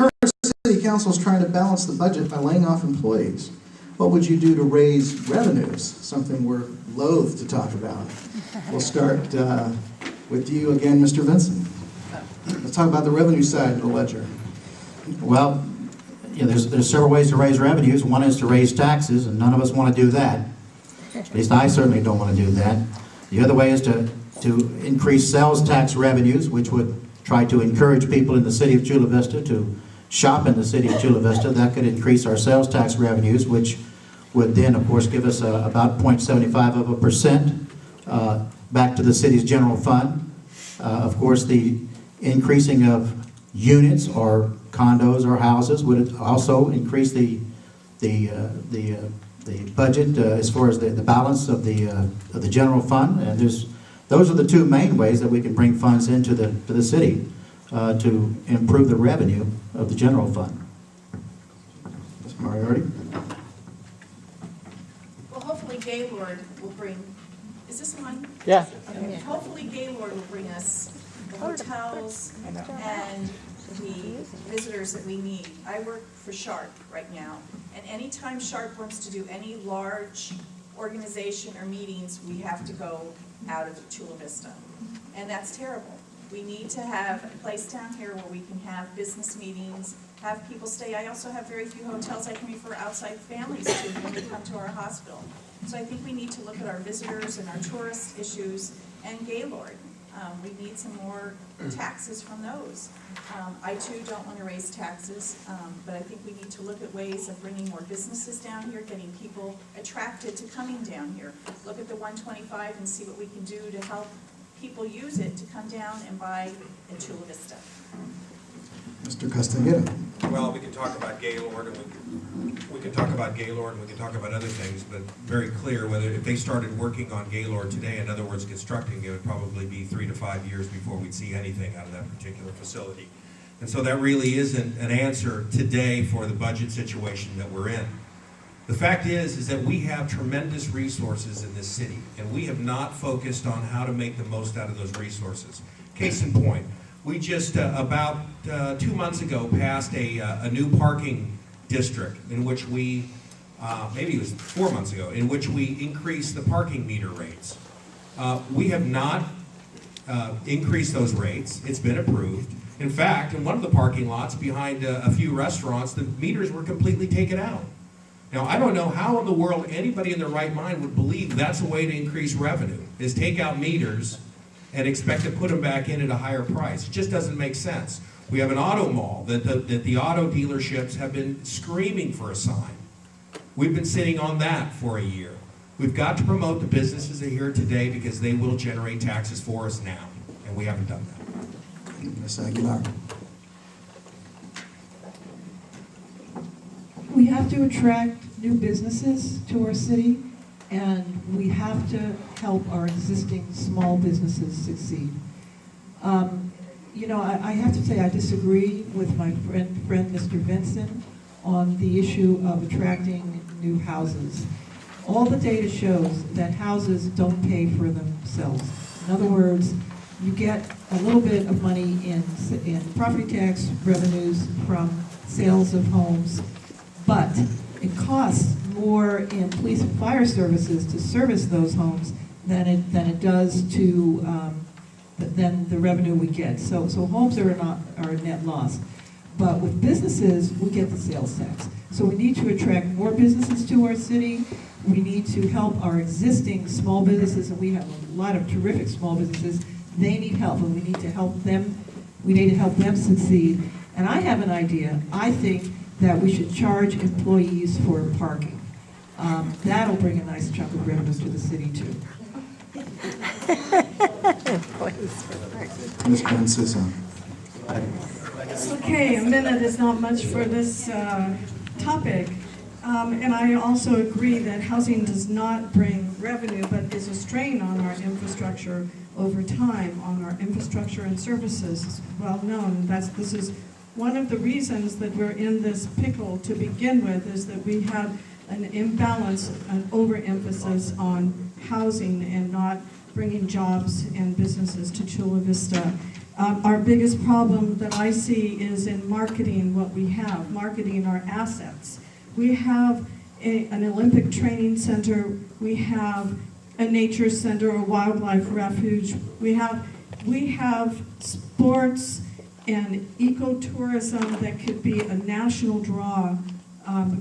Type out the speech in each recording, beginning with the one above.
Current city council is trying to balance the budget by laying off employees. What would you do to raise revenues? Something we're loath to talk about. We'll start with you again, Mr. Vincent. Let's talk about the revenue side of the ledger. Well, yeah, there's several ways to raise revenues. One is to raise taxes, and none of us want to do that. At least I certainly don't want to do that. The other way is to increase sales tax revenues, which would try to encourage people in the city of Chula Vista to shop in the city of Chula Vista. That could increase our sales tax revenues, which would then, of course, give us about 0.75% back to the city's general fund. Of course, the increasing of units or condos or houses would also increase the budget as far as the balance of the general fund. And those are the two main ways that we can bring funds into the city to improve the revenue of the general fund. Ms. Moriarty? Well, hopefully Gaylord will bring, is this one? Yeah. Okay. Hopefully Gaylord will bring us the hotels and the visitors that we need. I work for Sharp right now, and anytime Sharp wants to do any large organization or meetings, we have to go out of Chula Vista, and that's terrible. We need to have a place down here where we can have business meetings, have people stay. I also have very few hotels I can refer outside families to when they come to our hospital. So I think we need to look at our visitors and our tourist issues and Gaylord. We need some more taxes from those. I too don't want to raise taxes, but I think we need to look at ways of bringing more businesses down here, getting people attracted to coming down here. Look at the 125 and see what we can do to help people use it to come down and buy in Chula Vista. Mr. Castaneda. Well, we can talk about Gaylord, and we can talk about Gaylord, and we can talk about other things, but very clear whether if they started working on Gaylord today, in other words, constructing, it would probably be 3 to 5 years before we'd see anything out of that particular facility. And so that really isn't an answer today for the budget situation that we're in. The fact is that we have tremendous resources in this city, and we have not focused on how to make the most out of those resources. Case in point, we just about 2 months ago passed a new parking district in which we, maybe it was 4 months ago, in which we increased the parking meter rates. We have not increased those rates. It's been approved. In fact, in one of the parking lots behind a few restaurants, the meters were completely taken out. Now, I don't know how in the world anybody in their right mind would believe that's a way to increase revenue, is take out meters and expect to put them back in at a higher price. It just doesn't make sense. We have an auto mall that the auto dealerships have been screaming for a sign. We've been sitting on that for a year. We've got to promote the businesses that are here today because they will generate taxes for us now, and we haven't done that. Ms. Aguilar. We have to attract new businesses to our city, and we have to help our existing small businesses succeed. You know, I have to say I disagree with my friend Mr. Vincent on the issue of attracting new houses. All the data shows that houses don't pay for themselves. In other words, you get a little bit of money in property tax revenues from sales of homes, but it costs more in police and fire services to service those homes than it does to than the revenue we get. So homes are a net loss, but with businesses we get the sales tax. So we need to attract more businesses to our city. We need to help our existing small businesses, and we have a lot of terrific small businesses. They need help, and we need to help them. We need to help them succeed. And I have an idea. I think that we should charge employees for parking. That'll bring a nice chunk of revenue to the city too. Ms. Francesa. Okay, a minute is not much for this topic. And I also agree that housing does not bring revenue, but is a strain on our infrastructure over time, on our infrastructure and services. It's well known. This is one of the reasons that we're in this pickle to begin with, is that we have an imbalance, an overemphasis on housing and not bringing jobs and businesses to Chula Vista. Our biggest problem that I see is in marketing what we have, marketing our assets. We have an Olympic training center, we have a nature center, a wildlife refuge, we have sports and ecotourism that could be a national draw.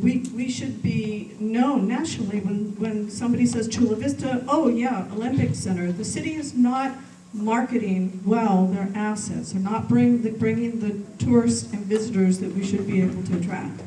We should be known nationally when somebody says Chula Vista, oh yeah, Olympic Center. The city is not marketing well their assets. They're not bringing the tourists and visitors that we should be able to attract.